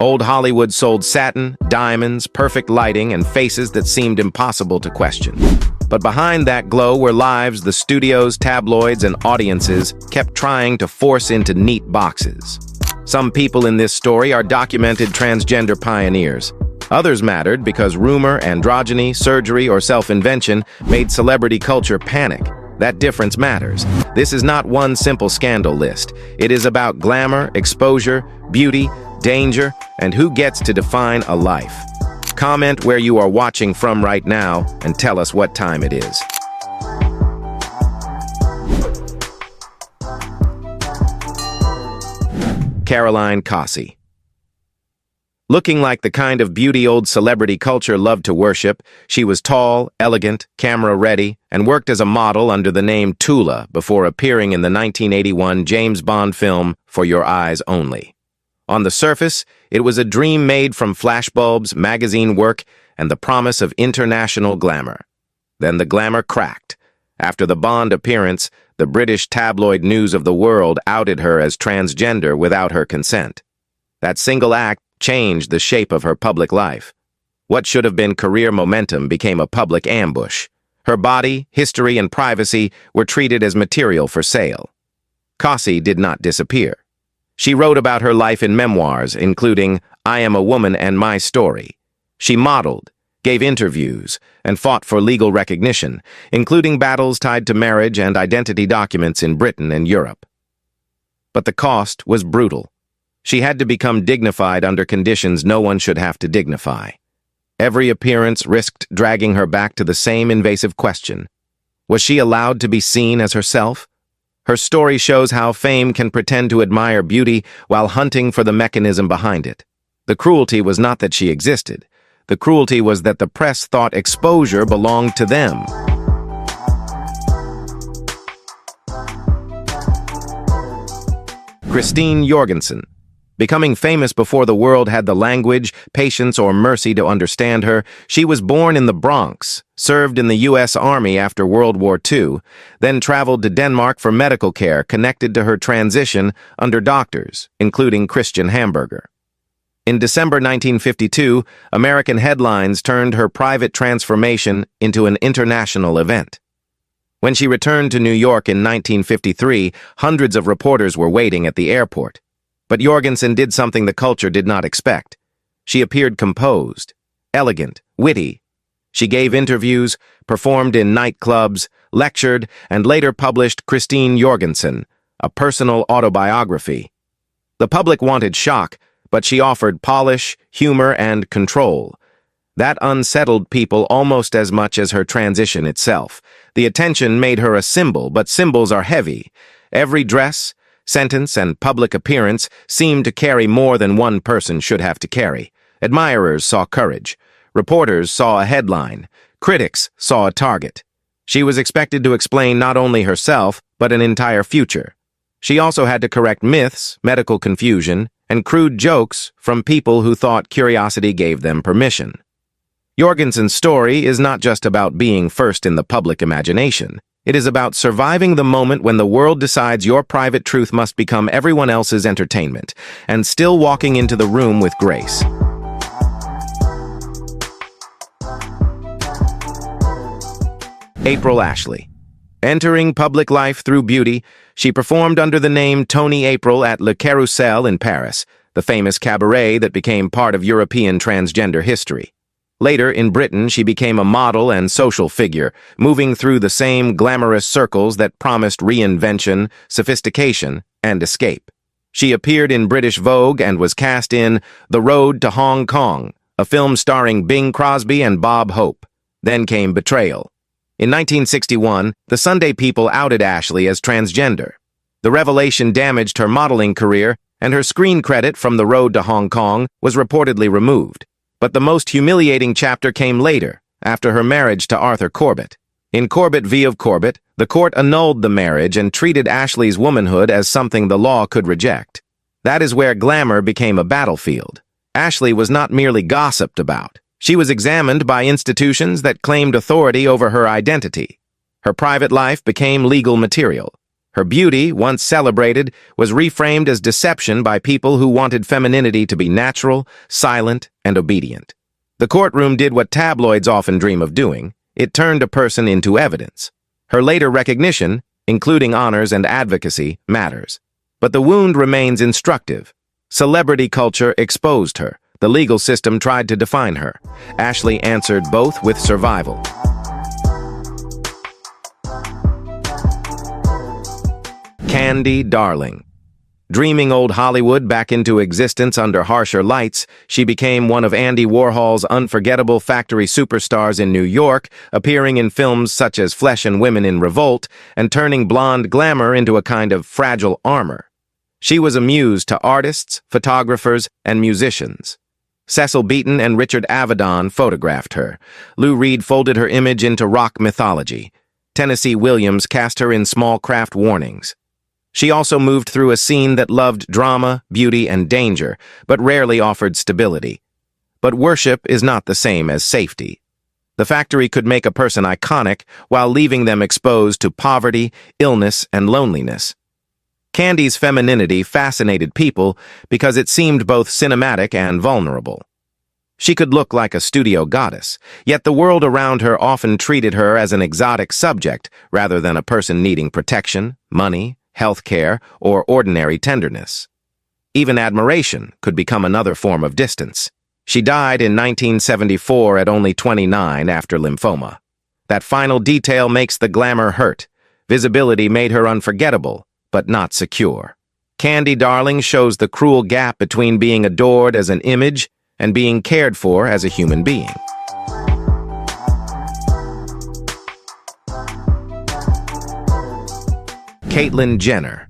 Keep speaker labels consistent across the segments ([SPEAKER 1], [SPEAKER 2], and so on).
[SPEAKER 1] Old Hollywood sold satin, diamonds, perfect lighting, and faces that seemed impossible to question. But behind that glow were lives the studios, tabloids, and audiences kept trying to force into neat boxes. Some people in this story are documented transgender pioneers. Others mattered because rumor, androgyny, surgery, or self-invention made celebrity culture panic. That difference matters. This is not one simple scandal list. It is about glamour, exposure, beauty, danger, and who gets to define a life. Comment where you are watching from right now and tell us what time it is. Caroline Cossey. Looking like the kind of beauty old celebrity culture loved to worship, she was tall, elegant, camera-ready, and worked as a model under the name Tula before appearing in the 1981 James Bond film For Your Eyes Only. On the surface, it was a dream made from flashbulbs, magazine work, and the promise of international glamour. Then the glamour cracked. After the Bond appearance, the British tabloid News of the World outed her as transgender without her consent. That single act changed the shape of her public life. What should have been career momentum became a public ambush. Her body, history, and privacy were treated as material for sale. Cossey did not disappear. She wrote about her life in memoirs, including I Am a Woman and My Story. She modeled, gave interviews, and fought for legal recognition, including battles tied to marriage and identity documents in Britain and Europe. But the cost was brutal. She had to become dignified under conditions no one should have to dignify. Every appearance risked dragging her back to the same invasive question. Was she allowed to be seen as herself? Her story shows how fame can pretend to admire beauty while hunting for the mechanism behind it. The cruelty was not that she existed. The cruelty was that the press thought exposure belonged to them. Jorgensen. Becoming famous before the world had the language, patience, or mercy to understand her, she was born in the Bronx, served in the U.S. Army after World War II, then traveled to Denmark for medical care connected to her transition under doctors, including Christian Hamburger. In December 1952, American headlines turned her private transformation into an international event. When she returned to New York in 1953, hundreds of reporters were waiting at the airport. But Jorgensen did something the culture did not expect. She appeared composed, elegant, witty. She gave interviews, performed in nightclubs, lectured, and later published Jorgensen, a personal autobiography. The public wanted shock, but she offered polish, humor, and control. That unsettled people almost as much as her transition itself. The attention made her a symbol, but symbols are heavy. Every dress, sentence, and public appearance seemed to carry more than one person should have to carry. Admirers saw courage. Reporters saw a headline. Critics saw a target. She was expected to explain not only herself, but an entire future. She also had to correct myths, medical confusion, and crude jokes from people who thought curiosity gave them permission. Jorgensen's story is not just about being first in the public imagination. It is about surviving the moment when the world decides your private truth must become everyone else's entertainment, and still walking into the room with grace. April Ashley. Entering public life through beauty, she performed under the name Tony April at Le Carrousel in Paris, the famous cabaret that became part of European transgender history. Later, in Britain, she became a model and social figure, moving through the same glamorous circles that promised reinvention, sophistication, and escape. She appeared in British Vogue and was cast in The Road to Hong Kong, a film starring Bing Crosby and Bob Hope. Then came Betrayal. In 1961, the Sunday People outed Ashley as transgender. The revelation damaged her modeling career, and her screen credit from The Road to Hong Kong was reportedly removed. But the most humiliating chapter came later, after her marriage to Arthur Corbett. In Corbett v. Corbett, the court annulled the marriage and treated Ashley's womanhood as something the law could reject. That is where glamour became a battlefield. Ashley was not merely gossiped about. She was examined by institutions that claimed authority over her identity. Her private life became legal material. Her beauty, once celebrated, was reframed as deception by people who wanted femininity to be natural, silent, and obedient. The courtroom did what tabloids often dream of doing. It turned a person into evidence. Her later recognition, including honors and advocacy, matters. But the wound remains instructive. Celebrity culture exposed her. The legal system tried to define her. Ashley answered both with survival. Candy Darling. Dreaming old Hollywood back into existence under harsher lights, she became one of Andy Warhol's unforgettable factory superstars in New York, appearing in films such as Flesh and Women in Revolt, and turning blonde glamour into a kind of fragile armor. She was a muse to artists, photographers, and musicians. Cecil Beaton and Richard Avedon photographed her. Lou Reed folded her image into rock mythology. Tennessee Williams cast her in small craft warnings. She also moved through a scene that loved drama, beauty, and danger, but rarely offered stability. But worship is not the same as safety. The factory could make a person iconic while leaving them exposed to poverty, illness, and loneliness. Candy's femininity fascinated people because it seemed both cinematic and vulnerable. She could look like a studio goddess, yet the world around her often treated her as an exotic subject rather than a person needing protection, money, health care, or ordinary tenderness. Even admiration could become another form of distance. She died in 1974 at only 29 after lymphoma. That final detail makes the glamour hurt. Visibility made her unforgettable, but not secure. Candy Darling shows the cruel gap between being adored as an image and being cared for as a human being. Caitlyn Jenner.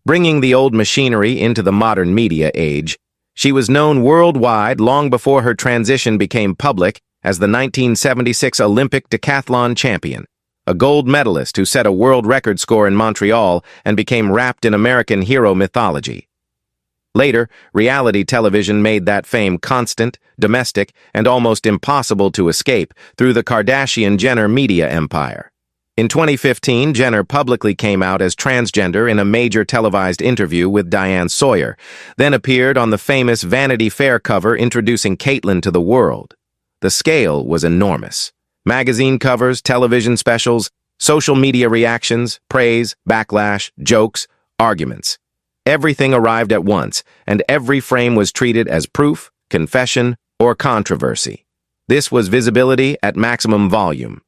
[SPEAKER 1] Bringing the old machinery into the modern media age, she was known worldwide long before her transition became public as the 1976 Olympic decathlon champion, a gold medalist who set a world record score in Montreal and became wrapped in American hero mythology. Later, reality television made that fame constant, domestic, and almost impossible to escape through the Kardashian-Jenner media empire. In 2015, Jenner publicly came out as transgender in a major televised interview with Diane Sawyer, then appeared on the famous Vanity Fair cover introducing Caitlyn to the world. The scale was enormous. Magazine covers, television specials, social media reactions, praise, backlash, jokes, arguments. Everything arrived at once, and every frame was treated as proof, confession, or controversy. This was visibility at maximum volume.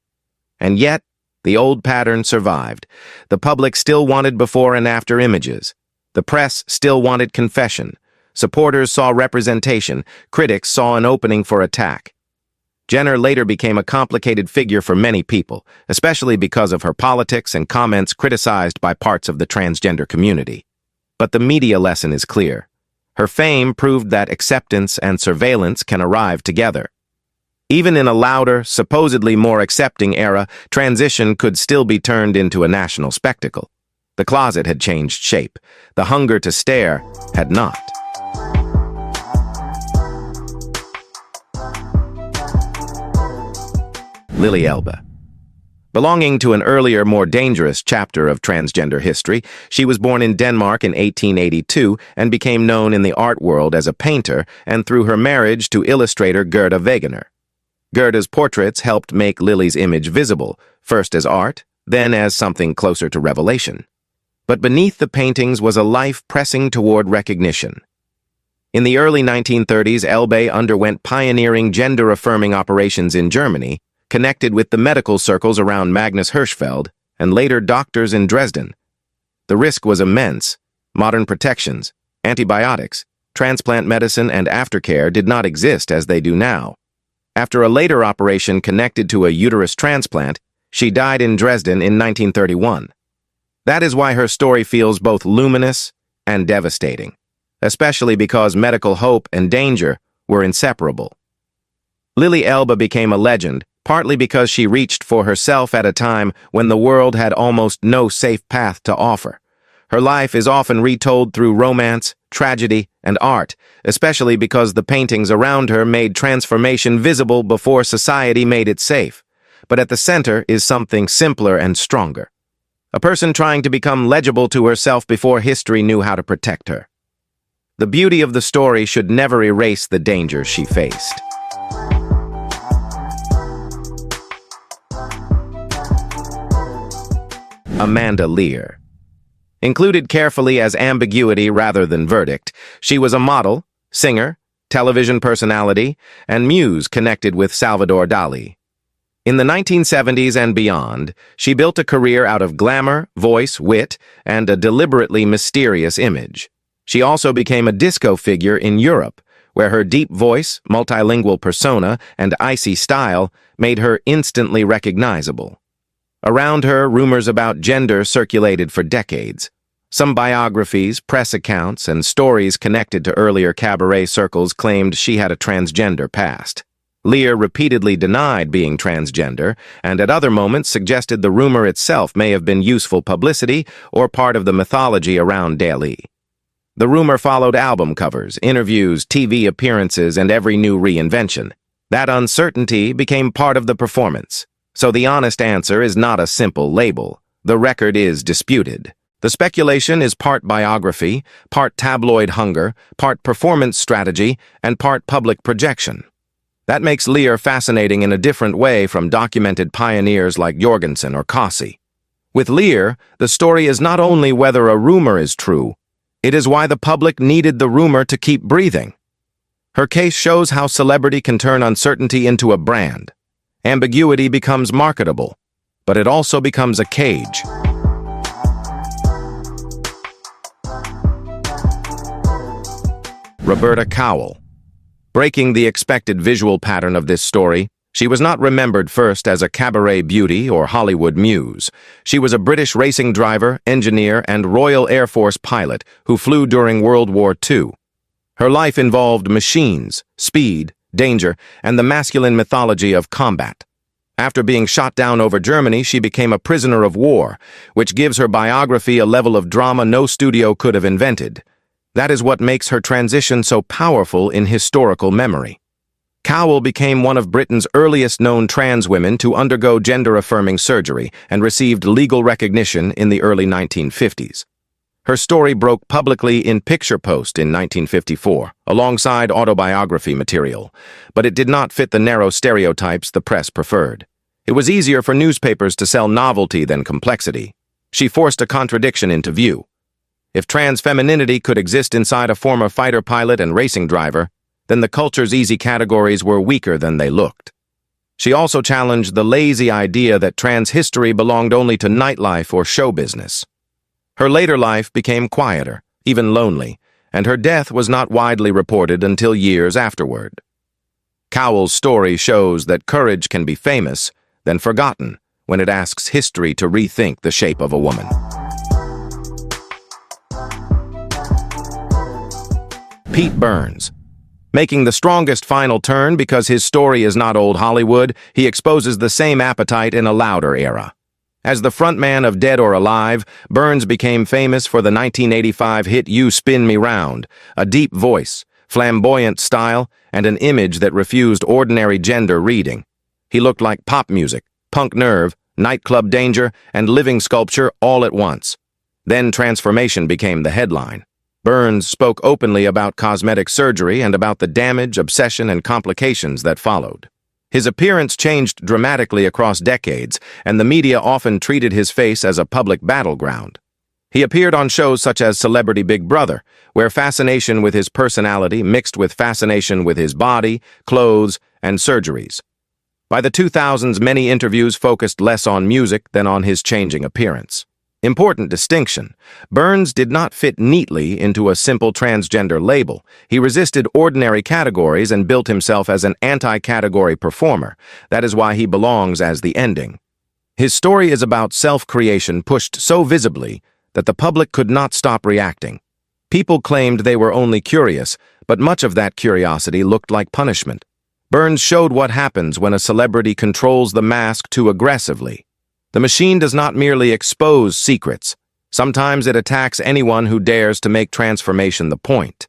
[SPEAKER 1] And yet, the old pattern survived. The public still wanted before and after images. The press still wanted confession. Supporters saw representation. Critics saw an opening for attack. Jenner later became a complicated figure for many people, especially because of her politics and comments criticized by parts of the transgender community. But the media lesson is clear. Her fame proved that acceptance and surveillance can arrive together. Even in a louder, supposedly more accepting era, transition could still be turned into a national spectacle. The closet had changed shape. The hunger to stare had not. Lili Elbe. Belonging to an earlier, more dangerous chapter of transgender history, she was born in Denmark in 1882 and became known in the art world as a painter and through her marriage to illustrator Gerda Wegener. Gerda's portraits helped make Lili's image visible, first as art, then as something closer to revelation. But beneath the paintings was a life pressing toward recognition. In the early 1930s, Elbe underwent pioneering gender-affirming operations in Germany, connected with the medical circles around Magnus Hirschfeld and later doctors in Dresden. The risk was immense. Modern protections, antibiotics, transplant medicine, and aftercare did not exist as they do now. After a later operation connected to a uterus transplant, she died in Dresden in 1931. That is why her story feels both luminous and devastating, especially because medical hope and danger were inseparable. Lili Elbe became a legend, partly because she reached for herself at a time when the world had almost no safe path to offer. Her life is often retold through romance, tragedy, and art, especially because the paintings around her made transformation visible before society made it safe. But at the center is something simpler and stronger: a person trying to become legible to herself before history knew how to protect her. The beauty of the story should never erase the dangers she faced. Amanda Lear. Included carefully as ambiguity rather than verdict, she was a model, singer, television personality, and muse connected with Salvador Dali. In the 1970s and beyond, she built a career out of glamour, voice, wit, and a deliberately mysterious image. She also became a disco figure in Europe, where her deep voice, multilingual persona, and icy style made her instantly recognizable. Around her, rumors about gender circulated for decades. Some biographies, press accounts, and stories connected to earlier cabaret circles claimed she had a transgender past. Lear repeatedly denied being transgender, and at other moments suggested the rumor itself may have been useful publicity or part of the mythology around Dali. The rumor followed album covers, interviews, TV appearances, and every new reinvention. That uncertainty became part of the performance. So the honest answer is not a simple label. The record is disputed. The speculation is part biography, part tabloid hunger, part performance strategy, and part public projection. That makes Lear fascinating in a different way from documented pioneers like Jorgensen or Cossey. With Lear, the story is not only whether a rumor is true, it is why the public needed the rumor to keep breathing. Her case shows how celebrity can turn uncertainty into a brand. Ambiguity becomes marketable, but it also becomes a cage. Roberta Cowell. Breaking the expected visual pattern of this story, she was not remembered first as a cabaret beauty or Hollywood muse. She was a British racing driver, engineer, and Royal Air Force pilot who flew during World War II. Her life involved machines, speed, danger, and the masculine mythology of combat. After being shot down over Germany, she became a prisoner of war, which gives her biography a level of drama no studio could have invented. That is what makes her transition so powerful in historical memory. Cowell became one of Britain's earliest known trans women to undergo gender-affirming surgery and received legal recognition in the early 1950s. Her story broke publicly in Picture Post in 1954, alongside autobiography material, but it did not fit the narrow stereotypes the press preferred. It was easier for newspapers to sell novelty than complexity. She forced a contradiction into view. If trans femininity could exist inside a former fighter pilot and racing driver, then the culture's easy categories were weaker than they looked. She also challenged the lazy idea that trans history belonged only to nightlife or show business. Her later life became quieter, even lonely, and her death was not widely reported until years afterward. Cowell's story shows that courage can be famous, then forgotten, when it asks history to rethink the shape of a woman. Pete Burns. Making the strongest final turn because his story is not old Hollywood, he exposes the same appetite in a louder era. As the frontman of Dead or Alive, Burns became famous for the 1985 hit You Spin Me Round, a deep voice, flamboyant style, and an image that refused ordinary gender reading. He looked like pop music, punk nerve, nightclub danger, and living sculpture all at once. Then transformation became the headline. Burns spoke openly about cosmetic surgery and about the damage, obsession, and complications that followed. His appearance changed dramatically across decades, and the media often treated his face as a public battleground. He appeared on shows such as Celebrity Big Brother, where fascination with his personality mixed with fascination with his body, clothes, and surgeries. By the 2000s, many interviews focused less on music than on his changing appearance. Important distinction. Burns did not fit neatly into a simple transgender label. He resisted ordinary categories and built himself as an anti-category performer. That is why he belongs as the ending. His story is about self-creation pushed so visibly that the public could not stop reacting. People claimed they were only curious, but much of that curiosity looked like punishment. Burns showed what happens when a celebrity controls the mask too aggressively. The machine does not merely expose secrets. Sometimes it attacks anyone who dares to make transformation the point.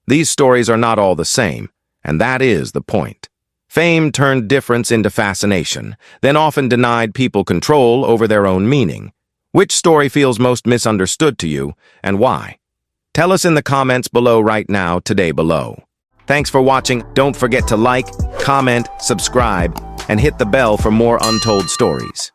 [SPEAKER 1] These stories are not all the same, and that is the point. Fame turned difference into fascination, then often denied people control over their own meaning. Which story feels most misunderstood to you, and why? Tell us in the comments below right now, today below. Thanks for watching. Don't forget to like, comment, subscribe, and hit the bell for more untold stories.